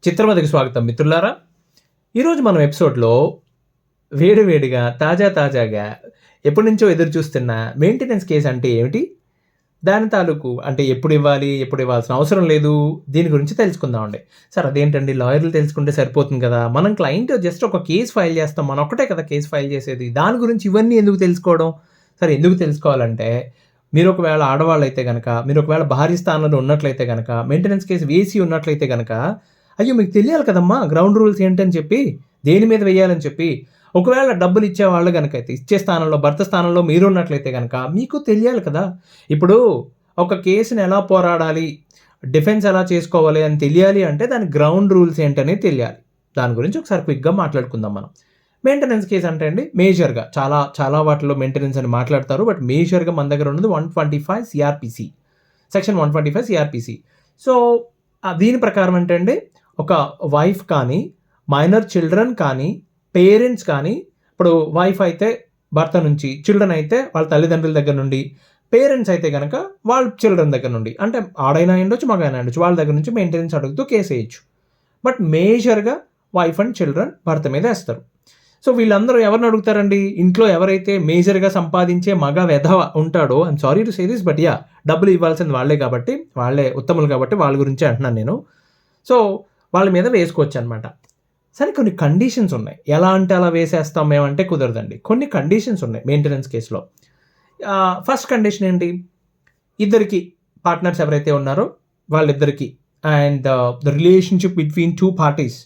చిత్రవదకి స్వాగతం మిత్రులారా. ఈరోజు మనం ఎపిసోడ్లో వేడివేడిగా తాజాగా ఎప్పటి నుంచో ఎదురు చూస్తున్న మెయింటెనెన్స్ కేసు అంటే ఏమిటి, దాని తాలూకు అంటే ఎప్పుడు ఇవ్వాల్సిన అవసరం లేదు, దీని గురించి తెలుసుకుందామండి. సార్ అదేంటండి, లాయర్లు తెలుసుకుంటే సరిపోతుంది కదా, మనం క్లయింట్ జస్ట్ ఒక కేసు ఫైల్ చేస్తాం, మనం ఒక్కటే కదా కేసు ఫైల్ చేసేది, దాని గురించి ఇవన్నీ ఎందుకు తెలుసుకోవడం? సరే, ఎందుకు తెలుసుకోవాలంటే మీరు ఒకవేళ ఆడవాళ్ళు అయితే కనుక, మీరు ఒకవేళ భార్య స్థానంలో ఉన్నట్లయితే కనుక, మెయింటెనెన్స్ కేసు వేసి ఉన్నట్లయితే కనుక, అయ్యో మీకు తెలియాలి కదమ్మా గ్రౌండ్ రూల్స్ ఏంటని చెప్పి, దేని మీద వేయాలని చెప్పి. ఒకవేళ డబ్బులు ఇచ్చే వాళ్ళు కనుక అయితే, ఇచ్చే స్థానంలో భర్త స్థానంలో మీరు ఉన్నట్లయితే కనుక మీకు తెలియాలి కదా. ఇప్పుడు ఒక కేసుని ఎలా పోరాడాలి, డిఫెన్స్ ఎలా చేసుకోవాలి అని తెలియాలి అంటే దాని గ్రౌండ్ రూల్స్ ఏంటనేది తెలియాలి. దాని గురించి ఒకసారి క్విక్గా మాట్లాడుకుందాం మనం. మెయింటెనెన్స్ కేసు అంటే అండి, మేజర్గా చాలా వాటిలో మెయింటెనెన్స్ అని మాట్లాడతారు, బట్ మేజర్గా మన దగ్గర ఉన్నది 125 సిఆర్పిసి, సెక్షన్ 125 సిఆర్పిసి. సో దీని ప్రకారం ఏంటంటే, ఒక వైఫ్ కానీ, మైనర్ చిల్డ్రన్ కానీ, పేరెంట్స్ కానీ, ఇప్పుడు వైఫ్ అయితే భర్త నుంచి, చిల్డ్రన్ అయితే వాళ్ళ తల్లిదండ్రుల దగ్గర నుండి, పేరెంట్స్ అయితే కనుక వాళ్ళ చిల్డ్రన్ దగ్గర నుండి, అంటే ఆడైనా ఉండొచ్చు మగైనా ఉండొచ్చు, వాళ్ళ దగ్గర నుంచి మెయింటెనెన్స్ అడుగుతూ కేసు వేయచ్చు. బట్ మేజర్గా వైఫ్ అండ్ చిల్డ్రన్ భర్త మీద వేస్తారు. సో వీళ్ళందరూ ఎవరిని అడుగుతారండి? ఇంట్లో ఎవరైతే మేజర్గా సంపాదించే మగ వెధవ ఉంటాడో, I'm sorry to say this, but డబ్బులు ఇవ్వాల్సింది వాళ్ళే కాబట్టి, వాళ్ళే ఉత్తములు కాబట్టి వాళ్ళ గురించే అంటున్నాను నేను. సో వాళ్ళ మీద వేసుకోవచ్చు అనమాట. సరే, కొన్ని కండిషన్స్ ఉన్నాయి. ఎలా అంటే అలా వేసేస్తాం మేమంటే కుదరదండి. కొన్ని కండిషన్స్ ఉన్నాయి మెయింటెనెన్స్ కేసులో. ఫస్ట్ కండిషన్ ఏంటి? ఇద్దరికి పార్ట్నర్స్ ఎవరైతే ఉన్నారో వాళ్ళిద్దరికి, and the relationship between two parties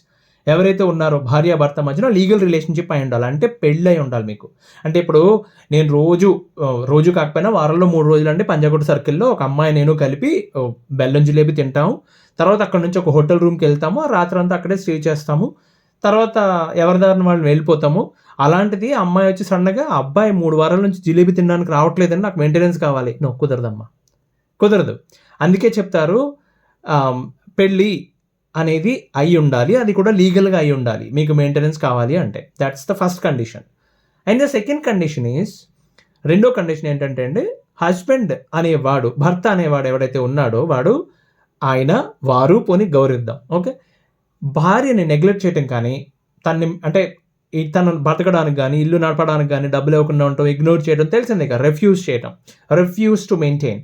ఎవరైతే ఉన్నారో భార్యాభర్త మధ్యన లీగల్ రిలేషన్షిప్ అయి ఉండాలి, అంటే పెళ్ళై ఉండాలి మీకు. అంటే ఇప్పుడు నేను రోజు కాకపోయినా వారంలో 3 రోజులు అంటే పంజాగుట్ట సర్కిల్లో ఒక అమ్మాయి నేను కలిపి బెల్లం జిలేబీ తింటాము, తర్వాత అక్కడ నుంచి ఒక హోటల్ రూమ్కి వెళ్తాము, రాత్రి అంతా అక్కడే స్టే చేస్తాము, తర్వాత ఎవరిదారిని వాళ్ళు వెళ్ళిపోతాము. అలాంటిది అమ్మాయి వచ్చి సడన్గా అబ్బాయి 3 వారాల నుంచి జిలేబీ తినడానికి రావట్లేదని నాకు మెయింటెనెన్స్ కావాలి, కుదరదమ్మా, కుదరదు. అందుకే చెప్తారు పెళ్ళి అనేది అయి ఉండాలి, అది కూడా లీగల్గా అయి ఉండాలి మీకు మెయింటెనెన్స్ కావాలి అంటే. That's the first condition. And the second condition is, రెండో కండిషన్ ఏంటంటే అండి, హస్బెండ్ అనేవాడు, భర్త అనేవాడు ఎవడైతే ఉన్నాడో వాడు, వారు పోని గౌరవిద్దాం, ఓకే, భార్యని నెగ్లెక్ట్ చేయటం కానీ, తను బతకడానికి కానీ, ఇల్లు నడపడానికి కానీ, డబ్బులు ఇవ్వకుండా ఉండటం, ఇగ్నోర్ చేయడం తెలిసిందే కదా, రిఫ్యూజ్ టు మెయింటైన్,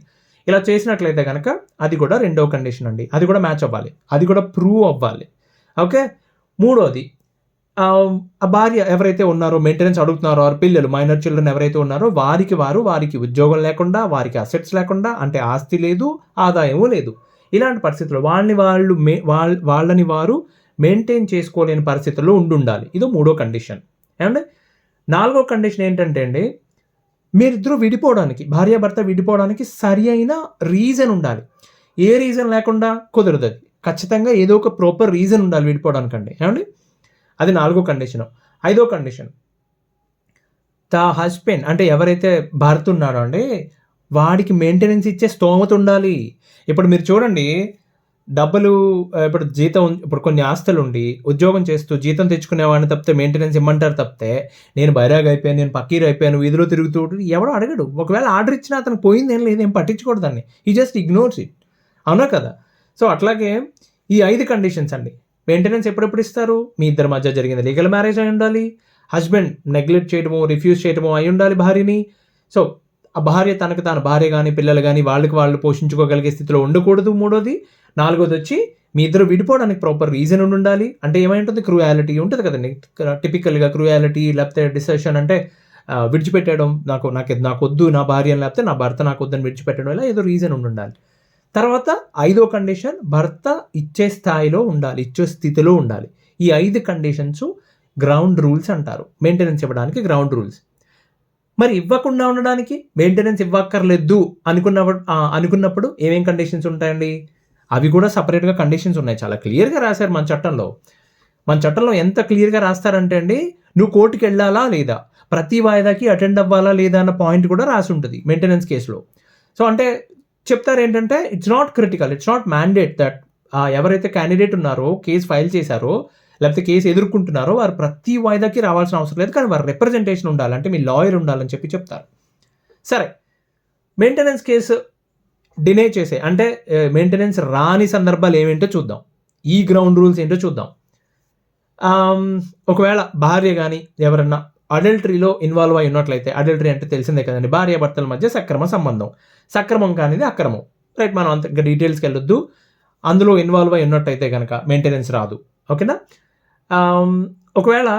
ఇలా చేసినట్లయితే కనుక అది కూడా రెండో కండిషన్ అండి. అది కూడా మ్యాచ్ అవ్వాలి, అది కూడా ప్రూవ్ అవ్వాలి, ఓకే. మూడోది, ఆ భార్య ఎవరైతే ఉన్నారో మెయింటెనెన్స్ అడుగుతున్నారో, ఆ పిల్లలు మైనర్ చిల్డ్రన్ ఎవరైతే ఉన్నారో వారికి ఉద్యోగం లేకుండా, వారికి అసెట్స్ లేకుండా, అంటే ఆస్తి లేదు, ఆదాయము లేదు, ఇలాంటి పరిస్థితుల్లో వాళ్ళని వారు మెయింటైన్ చేసుకోలేని పరిస్థితుల్లో ఉండాలి. ఇది మూడో కండిషన్. అండ్ నాలుగో కండిషన్ ఏంటంటే అండి, మీరిద్దరూ విడిపోవడానికి, భార్యాభర్త విడిపోవడానికి సరి అయిన రీజన్ ఉండాలి. ఏ రీజన్ లేకుండా కుదరదు, అది ఖచ్చితంగా ఏదో ఒక ప్రాపర్ రీజన్ ఉండాలి విడిపోవడానికండి, ఏమండి. అది నాలుగో కండిషన్. ఐదో కండిషన్, ద హస్బెండ్ అంటే ఎవరైతే భర్త ఉన్నాడో అండి, వాడికి మెయింటెనెన్స్ ఇచ్చే స్తోమత ఉండాలి. ఇప్పుడు మీరు చూడండి, డబ్బులు, ఇప్పుడు కొన్ని ఆస్తులు ఉండి ఉద్యోగం చేస్తూ జీతం తెచ్చుకునేవాడిని తప్పితే మెయింటెనెన్స్ ఇమ్మంటారు తప్పితే, నేను బైరాగ్ అయిపోయాను, నేను పక్కీర్ అయిపోయాను, వీధిలో తిరుగుతూ ఎవడో అడగడు. ఒకవేళ ఆర్డర్ ఇచ్చినా అతను పోయింది ఏం లేదు, ఏం పట్టించుకోడు దాన్ని, ఈ జస్ట్ ఇగ్నోర్స్ ఇట్, అవునా కదా. సో అట్లాగే ఈ 5 కండిషన్స్ అండి. మెయింటెనెన్స్ ఎప్పుడెప్పుడు ఇస్తారు? మీ ఇద్దరి మధ్య జరిగింది లీగల్ మ్యారేజ్ అయి ఉండాలి, హస్బెండ్ నెగ్లెక్ట్ చేయడమో, రిఫ్యూజ్ చేయడమో అయి ఉండాలి భార్యని. సో ఆ భార్య తనకు తాను, భార్య కానీ పిల్లలు కానీ వాళ్ళకి వాళ్ళు పోషించుకోగలిగే స్థితిలో ఉండకూడదు. మూడోది. నాలుగోది వచ్చి, మీ ఇద్దరు విడిపోవడానికి ప్రాపర్ రీజన్ ఉండాలి. అంటే ఏమై ఉంటుంది? క్రూయాలిటీ ఉంటుంది కదండి, టిపికల్గా క్రూయాలిటీ, లేకపోతే డిసెషన్ అంటే విడిచిపెట్టడం, నాకు వద్దు నా భార్య, లేకపోతే నా భర్త నాకు వద్దని విడిచిపెట్టడం, ఇలా ఏదో రీజన్ ఉండాలి. తర్వాత 5వ కండిషన్, భర్త ఇచ్చే స్థాయిలో ఉండాలి, ఇచ్చే స్థితిలో ఉండాలి. ఈ 5 కండిషన్స్ గ్రౌండ్ రూల్స్ అంటారు, మెయింటెనెన్స్ ఇవ్వడానికి గ్రౌండ్ రూల్స్. మరి ఇవ్వకుండా ఉండడానికి, మెయింటెనెన్స్ ఇవ్వక్కర్లేదు అనుకున్నప్పుడు ఏమేం కండిషన్స్ ఉంటాయండి? అవి కూడా సపరేట్గా కండిషన్స్ ఉన్నాయి, చాలా క్లియర్గా రాశారు మన చట్టంలో. ఎంత క్లియర్గా రాస్తారంటే అండి, నువ్వు కోర్టుకి వెళ్ళాలా లేదా, ప్రతి వాయిదాకి అటెండ్ అవ్వాలా లేదా అన్న పాయింట్ కూడా రాసి ఉంటుంది మెయింటెనెన్స్ కేసులో. సో అంటే చెప్తారు ఏంటంటే, it's not critical, it's not mandate that ఎవరైతే క్యాండిడేట్ ఉన్నారో, కేసు ఫైల్ చేశారో, లేకపోతే కేసు ఎదుర్కొంటున్నారో వారు ప్రతి వాయిదాకి రావాల్సిన అవసరం లేదు, కానీ వారి రిప్రజెంటేషన్ ఉండాలి, అంటే మీ లాయర్ ఉండాలని చెప్తారు. సరే, మెయింటెనెన్స్ కేసు డినే చేసే, అంటే మెయింటెనెన్స్ రాని సందర్భాలు ఏమేంటో చూద్దాం. ఈ గ్రౌండ్ రూల్స్ ఏంటో చూద్దాం. ఒకవేళ భార్య కానీ ఎవరన్నా అడల్టరీలో ఇన్వాల్వ్ అయి ఉన్నట్లయితే, అడల్టరీ అంటే తెలిసిందే కదండి, భార్య భర్తల మధ్య సక్రమ సంబంధం, సక్రమం కానిది అక్రమం, రైట్? మనం అంత డీటెయిల్స్కి వెళ్ళొద్దు. అందులో ఇన్వాల్వ్ అయి ఉన్నట్టయితే కనుక మెయింటెనెన్స్ రాదు, ఓకేనా? ఒకవేళ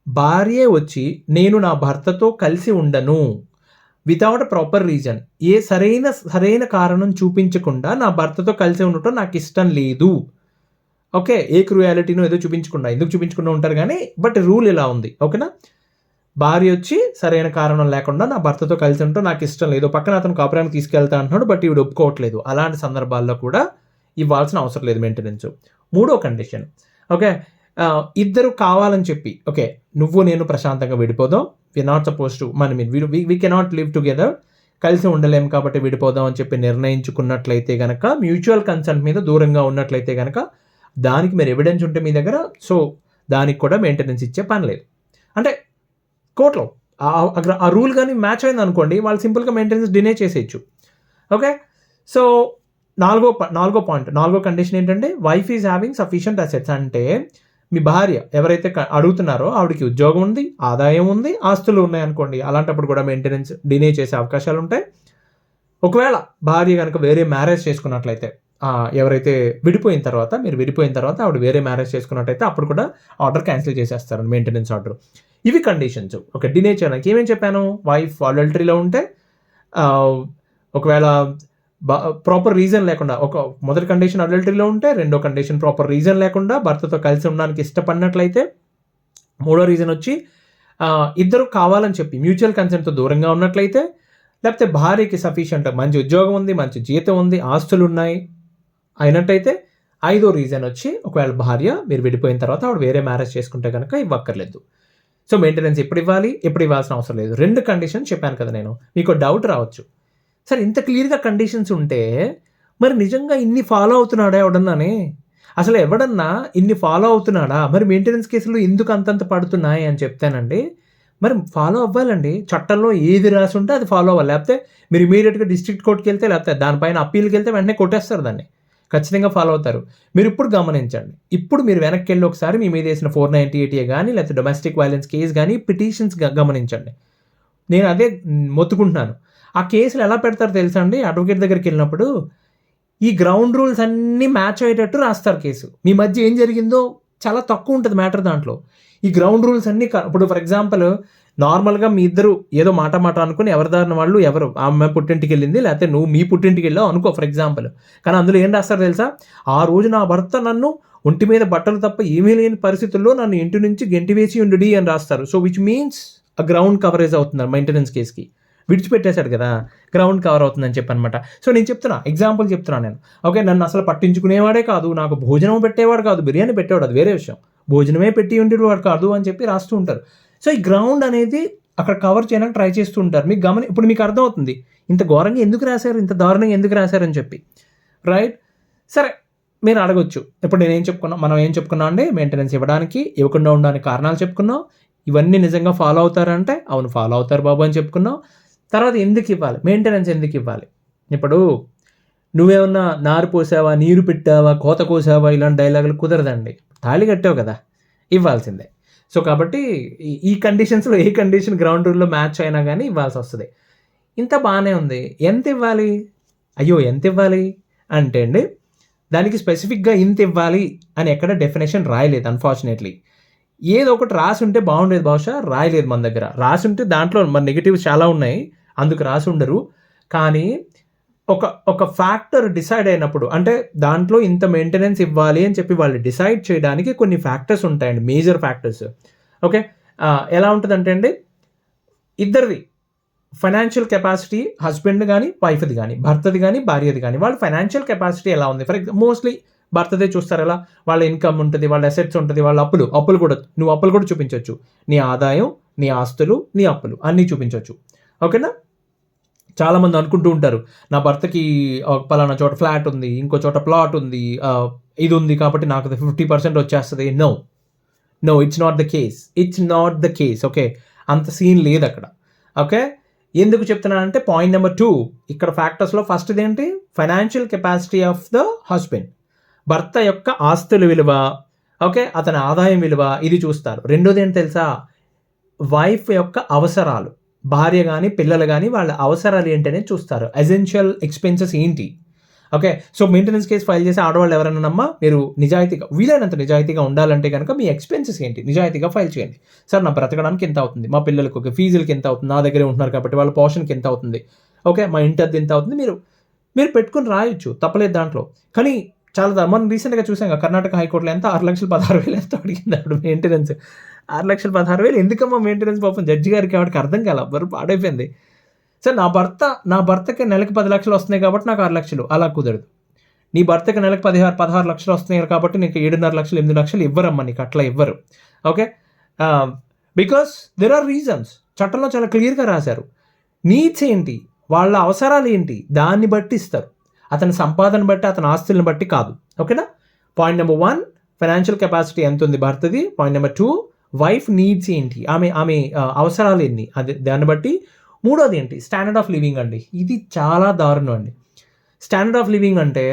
భార్యే వచ్చి నేను నా భర్తతో కలిసి ఉండను వితౌట్ ప్రాపర్ రీజన్, ఏ సరైన కారణం చూపించకుండా నా భర్తతో కలిసి ఉండటం నాకు ఇష్టం లేదు, ఓకే, ఏ క్రూయాలిటీనో ఏదో చూపించకుండా, ఎందుకు చూపించకుండా ఉంటారు కానీ, బట్ రూల్ ఇలా ఉంది, ఓకేనా? భార్య వచ్చి సరైన కారణం లేకుండా నా భర్తతో కలిసి ఉండటం నాకు ఇష్టం లేదు, పక్కన అతను కాపురానికి తీసుకెళ్తా అంటున్నాడు బట్ ఈవిడ ఒప్పుకోవట్లేదు, అలాంటి సందర్భాల్లో కూడా ఇవ్వాల్సిన అవసరం లేదు మెయింటెనెన్స్. మూడో కండిషన్, ఓకే, ఇద్దరు కావాలని చెప్పి, ఓకే నువ్వు నేను ప్రశాంతంగా విడిపోదాం, we not suppose to we cannot live together, కలిసి ఉండలేం కాబట్టి విడిపోదాం అని చెప్పి నిర్ణయించుకున్నట్లయితే కనుక, మ్యూచువల్ కన్సెంట్ మీద దూరంగా ఉన్నట్లయితే కనుక, దానికి మీరు ఎవిడెన్స్ ఉంటే మీ దగ్గర, సో దానికి కూడా మెయింటెనెన్స్ ఇచ్చే పని లేదు. అంటే కోర్టులో ఆ రూల్ కానీ మ్యాచ్ అయింది అనుకోండి, వాళ్ళు సింపుల్గా మెయింటెనెన్స్ డినే చేసేయచ్చు, ఓకే? సో నాలుగో కండిషన్ ఏంటంటే wife is having sufficient assets. అంటే మీ భార్య ఎవరైతే అడుగుతున్నారో ఆవిడకి ఉద్యోగం ఉంది, ఆదాయం ఉంది, ఆస్తులు ఉన్నాయనుకోండి, అలాంటప్పుడు కూడా మెయింటెనెన్స్ డినే చేసే అవకాశాలు ఉంటాయి. ఒకవేళ భార్య కనుక వేరే మ్యారేజ్ చేసుకున్నట్లయితే, ఎవరైతే మీరు విడిపోయిన తర్వాత ఆవిడ వేరే మ్యారేజ్ చేసుకున్నట్టయితే అప్పుడు కూడా ఆర్డర్ క్యాన్సిల్ చేసేస్తారు, మెయింటెనెన్స్ ఆర్డర్. ఇవి కండిషన్స్. ఓకే, డినే చేయడానికి ఏమేం చెప్పాను? వైఫ్ అడల్టరీలో ఉంటే, ఒకవేళ ప్రాపర్ రీజన్ లేకుండా, మొదటి కండిషన్ అడల్టరీలో ఉంటే, రెండో కండిషన్ ప్రాపర్ రీజన్ లేకుండా భర్తతో కలిసి ఉండడానికి ఇష్టపడినట్లయితే, మూడో రీజన్ వచ్చి ఇద్దరు కావాలని చెప్పి మ్యూచువల్ కన్సెంట్తో దూరంగా ఉన్నట్లయితే, లేకపోతే భార్యకి సఫిషియంట్ మంచి ఉద్యోగం ఉంది, మంచి జీతం ఉంది, ఆస్తులు ఉన్నాయి అయినట్టయితే, ఐదో రీజన్ వచ్చి ఒకవేళ భార్య మీరు విడిపోయిన తర్వాత ఆవిడ వేరే మ్యారేజ్ చేసుకుంటే కనుక ఇవ్వక్కర్లేదు. సో మెయింటెనెన్స్ ఎప్పుడు ఇవ్వాలి, ఎప్పుడు ఇవ్వాల్సిన అవసరం లేదు. 2 కండిషన్స్ చెప్పాను కదా నేను. మీకు డౌట్ రావచ్చు, సార్ ఇంత క్లియర్గా కండిషన్స్ ఉంటే మరి నిజంగా ఇన్ని ఫాలో అవుతున్నాడా ఎవడన్నానే? అసలు ఎవడన్నా ఇన్ని ఫాలో అవుతున్నాడా? మరి మెయింటెనెన్స్ కేసులు ఎందుకు అంతంత పడుతున్నాయి అని చెప్తానండి. మరి ఫాలో అవ్వాలండి, చట్టంలో ఏది రాసి ఉంటే అది ఫాలో అవ్వాలి. లేకపోతే మీరు ఇమీడియట్గా డిస్ట్రిక్ట్ కోర్టుకి వెళ్తే, లేకపోతే దానిపైన అప్పీల్కి వెళ్తే వెంటనే కొట్టేస్తారు దాన్ని. ఖచ్చితంగా ఫాలో అవుతారు. మీరు ఇప్పుడు గమనించండి, ఇప్పుడు మీరు వెనక్కి వెళ్ళి ఒకసారి మీ మీద వేసిన 498 కానీ, లేకపోతే డొమెస్టిక్ వైలెన్స్ కేసు కానీ, పిటిషన్స్ గమనించండి. నేను అదే మొత్తుకుంటున్నాను. ఆ కేసులు ఎలా పెడతారో తెలుసా అండి? అడ్వకేట్ దగ్గరికి వెళ్ళినప్పుడు ఈ గ్రౌండ్ రూల్స్ అన్నీ మ్యాచ్ అయ్యేటట్టు రాస్తారు కేసు. మీ మధ్య ఏం జరిగిందో చాలా తక్కువ ఉంటుంది మ్యాటర్ దాంట్లో. ఈ గ్రౌండ్ రూల్స్ అన్నీ ఇప్పుడు ఫర్ ఎగ్జాంపుల్ నార్మల్గా మీ ఇద్దరు ఏదో మాట అనుకుని ఎవరిదారిన వాళ్ళు ఆ అమ్మాయి పుట్టింటికి వెళ్ళింది, లేకపోతే నువ్వు మీ పుట్టింటికి వెళ్ళావు అనుకో ఫర్ ఎగ్జాంపుల్. కానీ అందులో ఏం రాస్తారు తెలుసా? ఆ రోజు నా భర్త నన్ను ఒంటి మీద బట్టలు తప్ప ఏమీ లేని పరిస్థితుల్లో నన్ను ఇంటి నుంచి గెంటివేసి ఉండి అని రాస్తారు. సో విచ్ మీన్స్ ఆ గ్రౌండ్ కవరేజ్ అవుతున్నారు మెయింటెనెన్స్ కేసుకి. విడిచిపెట్టేశాడు కదా, గ్రౌండ్ కవర్ అవుతుందని చెప్పనమాట. సో నేను ఎగ్జాంపుల్ చెప్తున్నాను నేను. ఓకే, నన్ను అసలు పట్టించుకునేవాడే కాదు, నాకు భోజనం పెట్టేవాడు కాదు, బిర్యానీ పెట్టేవాడు, అది వేరే విషయం, భోజనమే పెట్టి ఉండేవాడు కాదు అని చెప్పి రాస్తూ ఉంటారు. సో ఈ గ్రౌండ్ అనేది అక్కడ కవర్ చేయడానికి ట్రై చేస్తూ ఉంటారు. ఇప్పుడు మీకు అర్థమవుతుంది ఇంత ఘోరంగా ఎందుకు రాశారు, ఇంత దారుణంగా ఎందుకు రాశారని చెప్పి, రైట్? సరే, మీరు అడగొచ్చు, ఇప్పుడు మనం ఏం చెప్పుకున్నాం అండి? మెయింటెనెన్స్ ఇవ్వకుండా ఉండడానికి కారణాలు చెప్పుకున్నాం. ఇవన్నీ నిజంగా ఫాలో అవుతారంటే అవును ఫాలో అవుతారు బాబు అని చెప్పుకున్నాం. తర్వాత ఎందుకు ఇవ్వాలి, మెయింటెనెన్స్ ఎందుకు ఇవ్వాలి? ఇప్పుడు నువ్వేమన్నా నారు పోసావా, నీరు పెట్టావా, కోత కోసావా, ఇలాంటి డైలాగులు కుదరదండి. తాళి కట్టావు కదా, ఇవ్వాల్సిందే. సో కాబట్టి ఈ కండిషన్స్లో ఏ కండిషన్ గ్రౌండ్ రూల్లో మ్యాచ్ అయినా కానీ ఇవ్వాల్సి వస్తుంది. ఇంత బాగానే ఉంది, ఎంత ఇవ్వాలి? ఎంత ఇవ్వాలి అంటే అండి, దానికి స్పెసిఫిక్గా ఇంత ఇవ్వాలి అని ఎక్కడ డెఫినేషన్ రాయలేదు అన్ఫార్చునేట్లీ. ఏదో ఒకటి రాసి ఉంటే బాగుండేది, బహుశా రాయలేదు మన దగ్గర. రాసి ఉంటే దాంట్లో మన నెగిటివ్స్ చాలా ఉన్నాయి, అందుకు రాసి ఉండరు. కానీ ఒక ఫ్యాక్టర్ డిసైడ్ అయినప్పుడు, అంటే దాంట్లో ఇంత మెయింటెనెన్స్ ఇవ్వాలి అని చెప్పి వాళ్ళు డిసైడ్ చేయడానికి కొన్ని ఫ్యాక్టర్స్ ఉంటాయండి, మేజర్ ఫ్యాక్టర్స్. ఓకే, ఎలా ఉంటుందంటే అండి, ఇద్దరిది ఫైనాన్షియల్ కెపాసిటీ, హస్బెండ్ కానీ వైఫ్ది కానీ, భర్తది కానీ భార్యది కానీ, వాళ్ళ ఫైనాన్షియల్ కెపాసిటీ ఎలా ఉంది. మోస్ట్లీ భర్తదే చూస్తారు. ఎలా వాళ్ళ ఇన్కమ్ ఉంటుంది, వాళ్ళ అసెట్స్ ఉంటుంది, వాళ్ళ అప్పులు కూడా, నువ్వు అప్పులు కూడా చూపించవచ్చు, నీ ఆదాయం, నీ ఆస్తులు, నీ అప్పులు అన్నీ చూపించవచ్చు. ఓకేనా? చాలామంది అనుకుంటూ ఉంటారు, నా భర్తకి పలానా చోట ఫ్లాట్ ఉంది, ఇంకో చోట ప్లాట్ ఉంది, ఇది ఉంది కాబట్టి నాకు 50% వచ్చేస్తుంది. No, it's not the case. Okay, అంత సీన్ లేదు అక్కడ. ఓకే, ఎందుకు చెప్తున్నానంటే పాయింట్ నెంబర్ 2 ఇక్కడ ఫ్యాక్టర్స్లో ఫస్ట్ ఏంటి, financial capacity of the husband. భర్త యొక్క ఆస్తుల విలువ, ఓకే, అతని ఆదాయం విలువ ఇది చూస్తారు. రెండోది ఏంటి తెలుసా? వైఫ్ యొక్క అవసరాలు, భార్య కానీ పిల్లలు కానీ వాళ్ళ అవసరాలు ఏంటనేది చూస్తారు. ఎసెన్షియల్ ఎక్స్పెన్సెస్ ఏంటి, okay. So maintenance case file చేసే ఆడవాళ్ళు ఎవరైనా మీరు నిజాయితీగా, వీలైనంత నిజాయితీగా ఉండాలంటే కనుక మీ ఎక్స్పెన్సెస్ ఏంటి నిజాయితీగా ఫైల్ చేయండి. సార్ నా బ్రతకడానికి ఎంత అవుతుంది, మా పిల్లలకు ఒక ఫీజులకి ఎంత అవుతుంది, నా దగ్గరే ఉంటున్నారు కాబట్టి వాళ్ళ పోషణకి ఎంత అవుతుంది, ఓకే, మా ఇంటి అద్దె ఎంత అవుతుంది, మీరు పెట్టుకుని రాయొచ్చు, తప్పలేదు దాంట్లో. కానీ చాలా మనం రీసెంట్గా చూసాం కర్ణాటక హైకోర్టులో ఎంత 6,16,000 ఎంత అడిగింది ఆవిడ మెయింటెనెన్స్. 6,16,000 ఎందుకమ్మా మెయింటెనెన్స్? పాపం జడ్జి గారికి ఆవిడకి అర్థం కాల, బరు పాడైపోయింది. సార్ నా భర్తకి నెలకి 10 లక్షలు వస్తున్నాయి కాబట్టి నాకు 6 లక్షలు, అలా కుదరదు. నీ భర్తకి నెలకి 16 లక్షలు వస్తున్నాయి కాబట్టి నీకు 7.5 లక్షలు 8 లక్షలు ఇవ్వరమ్మా, నీకు అట్లా ఇవ్వరు, okay. Because there are reasons, చట్టంలో చాలా క్లియర్గా రాశారు. నీడ్స్ ఏంటి, వాళ్ళ అవసరాలు ఏంటి, దాన్ని బట్టి ఇస్తారు. అతని సంపాదన బట్టి, అతని ఆస్తులను బట్టి కాదు, ఓకేనా. పాయింట్ నెంబర్ 1, ఫైనాన్షియల్ కెపాసిటీ ఎంత ఉంది భర్తది. పాయింట్ నెంబర్ 2, వైఫ్ నీడ్స్ ఏంటి, ఆమె అవసరాలు ఎన్ని, అది దాన్ని బట్టి. మూడోది ఏంటి, స్టాండర్డ్ ఆఫ్ లివింగ్ అండి. ఇది చాలా దారుణం అండి. స్టాండర్డ్ ఆఫ్ లివింగ్ అంటే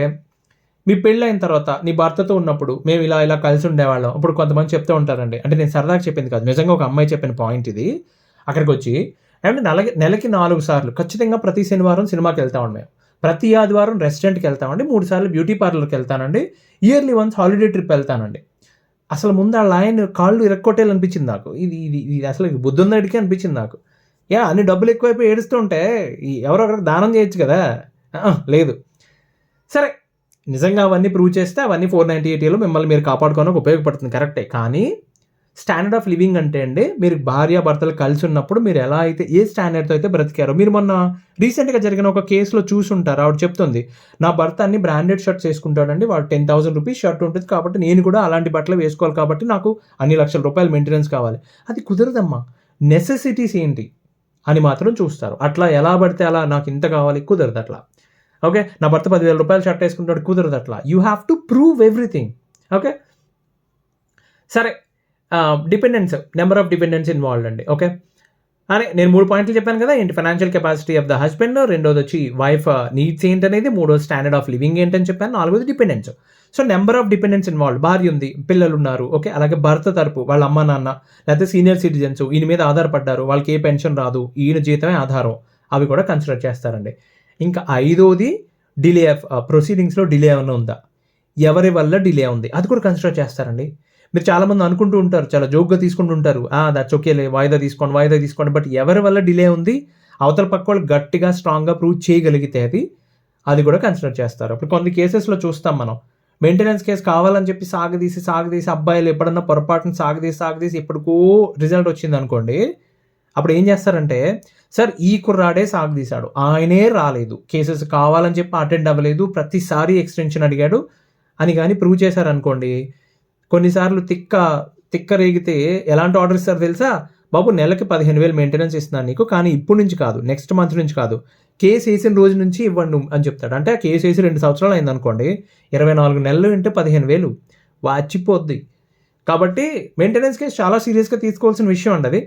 మీ పెళ్ళైన తర్వాత నీ భర్తతో ఉన్నప్పుడు మేము ఇలా కలిసి ఉండేవాళ్ళం. ఇప్పుడు కొంతమంది చెప్తూ ఉంటారండి, అంటే నేను సరదాగా చెప్పింది కాదు, నిజంగా ఒక అమ్మాయి చెప్పిన పాయింట్ ఇది. అక్కడికి వచ్చి అంటే నెలకి 4 సార్లు ఖచ్చితంగా ప్రతి శనివారం సినిమాకి వెళ్తామండి మేము, ప్రతి ఆదివారం రెస్టారెంట్కి వెళ్తామండి, 3 సార్లు బ్యూటీ పార్లర్కి వెళ్తానండి, ఇయర్లీ వన్స్ హాలిడే ట్రిప్ వెళ్తానండి. అసలు ముందు ఆ లైన్ కాళ్ళు ఇరక్కొట్టేయాలి అనిపించింది నాకు. ఇది అసలు బుద్ధి ఉందడికి అనిపించింది నాకు. అన్ని డబ్బులు ఎక్కువైపోయి ఏడుస్తూ ఉంటే ఎవరో ఒకరికి దానం చేయొచ్చు కదా, లేదు. సరే, నిజంగా అవన్నీ ప్రూవ్ చేస్తే అవన్నీ 498లో మిమ్మల్ని మీరు కాపాడుకోవడానికి ఉపయోగపడుతుంది, కరెక్టే. కానీ స్టాండర్డ్ ఆఫ్ లివింగ్ అంటే అండి, మీరు భార్య భర్తలు కలిసి ఉన్నప్పుడు మీరు ఎలా అయితే ఏ స్టాండర్డ్తో అయితే బ్రతికారో. మీరు మొన్న రీసెంట్గా జరిగిన ఒక కేసులో చూసుంటారు, ఆవిడ చెప్తుంది, నా భర్త అన్ని బ్రాండెడ్ షర్ట్స్ వేసుకుంటాడండి, వాడు 10,000 రూపీస్ షర్ట్ ఉంటుంది కాబట్టి నేను కూడా అలాంటి బట్టలు వేసుకోవాలి కాబట్టి నాకు అన్ని లక్షల రూపాయలు మెయింటెనెన్స్ కావాలి. అది కుదరదమ్మా. నెసెసిటీస్ ఏంటి అని మాత్రం చూస్తారు. అట్లా ఎలా పడితే అలా నాకు ఇంత కావాలి, కుదరదు అట్లా, ఓకే. నా భర్త 10,000 రూపాయలు షర్ట్ వేసుకుంటాడు, కుదరదు అట్లా. You have to prove everything, okay. సరే, dependence, number of dependence involved అండి, ఓకే. అని నేను 3 పాయింట్లు చెప్పాను కదా, ఏంటి, financial capacity of the husband, రెండోది వచ్చి వైఫ్ నీడ్స్ ఏంటనేది, మూడోది స్టాండర్డ్ ఆఫ్ లివింగ్ ఏంటని చెప్పాను, నాలుగోది dependence. So number of dependence involved, భార్య ఉంది, పిల్లలు ఉన్నారు, ఓకే. అలాగే భర్త తరపు వాళ్ళ అమ్మ నాన్న లేకపోతే సీనియర్ సిటిజన్స్ ఈయన మీద ఆధారపడ్డారు, వాళ్ళకి ఏ పెన్షన్ రాదు, ఈయన జీతమే ఆధారం, అవి కూడా కన్సిడర్ చేస్తారండి. ఇంకా ఐదోది డిలే ఆఫ్ ప్రొసీడింగ్స్లో డిలే ఏమైనా ఉందా, ఎవరి వల్ల డిలే ఉంది, అది కూడా కన్సిడర్ చేస్తారండి. మీరు చాలామంది అనుకుంటూ ఉంటారు, చాలా జోక్గా తీసుకుంటూ ఉంటారు, దట్స్ ఓకేలే, వాయిదా తీసుకోండి. బట్ ఎవరి వల్ల డిలే ఉంది, అవతల పక్క వాళ్ళు గట్టిగా స్ట్రాంగ్గా ప్రూవ్ చేయగలిగితే అది కూడా కన్సిడర్ చేస్తారు. ఇప్పుడు కొన్ని కేసెస్లో చూస్తాం మనం, మెయింటెనెన్స్ కేసు కావాలని చెప్పి సాగదీసి అబ్బాయిలు ఎప్పుడన్నా పొరపాటున సాగదీసి ఎప్పటికో రిజల్ట్ వచ్చింది అనుకోండి, అప్పుడు ఏం చేస్తారంటే, సార్ ఈ కుర్రాడే సాగదీశాడు, ఆయనే రాలేదు, కేసెస్ కావాలని చెప్పి అటెండ్ అవ్వలేదు, ప్రతిసారి ఎక్స్టెన్షన్ అడిగాడు అని కానీ ప్రూవ్ చేశారనుకోండి, కొన్నిసార్లు తిక్క రేగితే ఎలాంటి ఆర్డర్ ఇస్తారు తెలుసా, బాబు నెలకి 15,000 మెయింటెనెన్స్ ఇస్తున్నాను నీకు, కానీ ఇప్పుడు నుంచి కాదు, నెక్స్ట్ మంత్ నుంచి కాదు, కేసు వేసిన రోజు నుంచి ఇవ్వండి అని చెప్తాడు. అంటే ఆ కేసు వేసి 2 సంవత్సరాలు అయింది అనుకోండి, 24 నెలలు అంటే 15,000 వాచిపోద్ది. కాబట్టి మెయింటెనెన్స్ కేసు చాలా సీరియస్గా తీసుకోవాల్సిన విషయం అండి అది,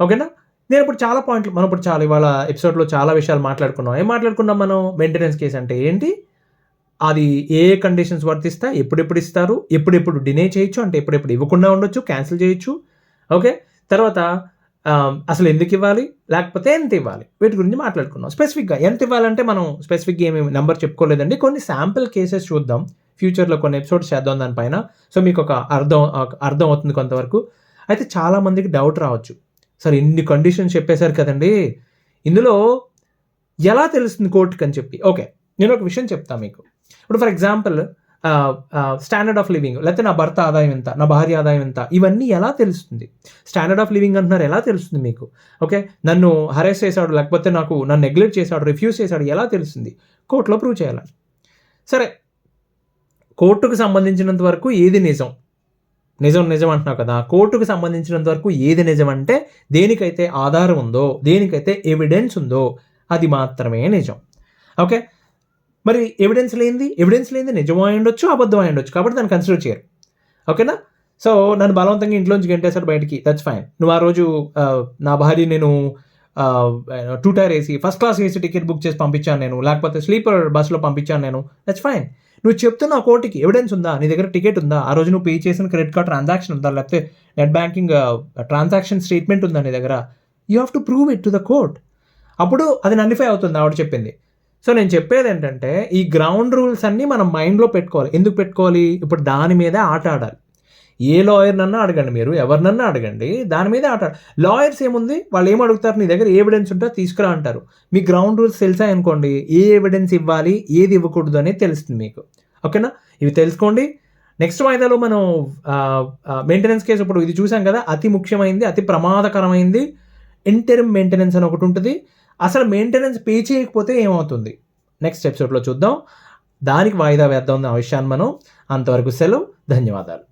ఓకేనా. నేను ఇప్పుడు చాలా పాయింట్లు, మనం ఇప్పుడు ఇవాళ ఎపిసోడ్లో చాలా విషయాలు మాట్లాడుకున్నాం. ఏం మాట్లాడుకున్నాం మనం, మెయింటెనెన్స్ కేసు అంటే ఏంటి, అది ఏ కండిషన్స్ వర్తిస్తా, ఎప్పుడెప్పుడు ఇస్తారు, ఎప్పుడెప్పుడు డినే చేయొచ్చు, అంటే ఎప్పుడెప్పుడు ఇవ్వకుండా ఉండొచ్చు, క్యాన్సిల్ చేయొచ్చు, ఓకే. తర్వాత అసలు ఎందుకు ఇవ్వాలి, లేకపోతే ఎంత ఇవ్వాలి, వీటి గురించి మాట్లాడుకున్నాం. స్పెసిఫిక్గా ఎంత ఇవ్వాలంటే మనం స్పెసిఫిక్గా ఏమేమి నెంబర్ చెప్పుకోలేదండి, కొన్ని శాంపిల్ కేసెస్ చూద్దాం, ఫ్యూచర్లో కొన్ని ఎపిసోడ్స్ చేద్దాం దానిపైన. సో మీకు ఒక అర్థం అవుతుంది కొంతవరకు. అయితే చాలామందికి డౌట్ రావచ్చు, సార్ ఇన్ని కండిషన్స్ చెప్పేశారు కదండి, ఇందులో ఎలా తెలుస్తుంది కోర్టుకి అని చెప్పి. ఓకే, నేను ఒక విషయం చెప్తాను మీకు. ఇప్పుడు for example standard of living, లేకపోతే నా భర్త ఆదాయం ఎంత, నా భార్య ఆదాయం ఎంత, ఇవన్నీ ఎలా తెలుస్తుంది. స్టాండర్డ్ ఆఫ్ లివింగ్ అంటున్నారు, ఎలా తెలుస్తుంది మీకు, ఓకే. నన్ను హరెస్ చేశాడు, లేకపోతే నన్ను నెగ్లెక్ట్ చేశాడు, రిఫ్యూజ్ చేశాడు, ఎలా తెలుస్తుంది, కోర్టులో ప్రూవ్ చేయాలని. సరే, కోర్టుకు సంబంధించినంత వరకు ఏది నిజం అంటున్నావు కదా, కోర్టుకు సంబంధించినంత వరకు ఏది నిజం అంటే, దేనికైతే ఆధారం ఉందో, దేనికైతే ఎవిడెన్స్ ఉందో అది మాత్రమే నిజం, ఓకే. మరి ఎవిడెన్స్ లేనిది నిజం అయి ఉండొచ్చు, అబద్ధం అయి ఉండొచ్చు, కాబట్టి దాన్ని కన్సిడర్ చేయరు, ఓకేనా. సో నన్ను బలవంతంగా ఇంట్లోంచి గెంటేశాడు బయటికి, దట్స్ ఫైన్. నువ్వు ఆ రోజు నా భార్య నేను 2 tier AC, first class AC ticket book చేసి పంపించాను నేను, లేకపోతే స్లీపర్ బస్సులో పంపించాను నేను, దట్స్ ఫైన్. నువ్వు చెప్తున్న కోటికి ఎవిడెన్స్ ఉందా? నీ దగ్గర టికెట్ ఉందా? ఆ రోజు నువ్వు పే చేసిన క్రెడిట్ కార్డ్ ట్రాన్సాక్షన్ ఉందా? లేకపోతే నెట్ బ్యాంకింగ్ ట్రాన్సాక్షన్ స్టేట్మెంట్ ఉందా నీ దగ్గర? You have to prove it to the court. అప్పుడు అది నల్లిఫై అవుతుంది ఆవిడ చెప్పింది. సో నేను చెప్పేది ఏంటంటే, ఈ గ్రౌండ్ రూల్స్ అన్నీ మనం మైండ్లో పెట్టుకోవాలి. ఎందుకు పెట్టుకోవాలి? ఇప్పుడు దాని మీదే ఆట ఆడాలి. ఏ లాయర్నన్నా అడగండి, మీరు ఎవరినన్నా అడగండి, దాని మీదే ఆట లాయర్స్ ఏముంది, వాళ్ళు ఏం అడుగుతారు, నీ దగ్గర ఏ ఎవిడెన్స్ ఉంటే తీసుకురా అంటారు. మీ గ్రౌండ్ రూల్స్ తెలిసాయి అనుకోండి, ఏ ఎవిడెన్స్ ఇవ్వాలి, ఏది ఇవ్వకూడదు అనేది తెలుస్తుంది మీకు. ఓకేనా? ఇవి తెలుసుకోండి. నెక్స్ట్ వాయిదాలో మనం మెయింటెనెన్స్ కేసు, ఇప్పుడు ఇది చూసాం కదా, అతి ముఖ్యమైనది, అతి ప్రమాదకరమైంది ఇంటరిమ్ మెయింటెనెన్స్ అని ఒకటి ఉంటుంది. అసలు మెయింటెనెన్స్ పే చేయకపోతే ఏమవుతుంది, నెక్స్ట్ ఎపిసోడ్లో చూద్దాం. దానికి వాయిదా వేద్దాం ఆ విషయాన్ని మనం. అంతవరకు సెలవు. ధన్యవాదాలు.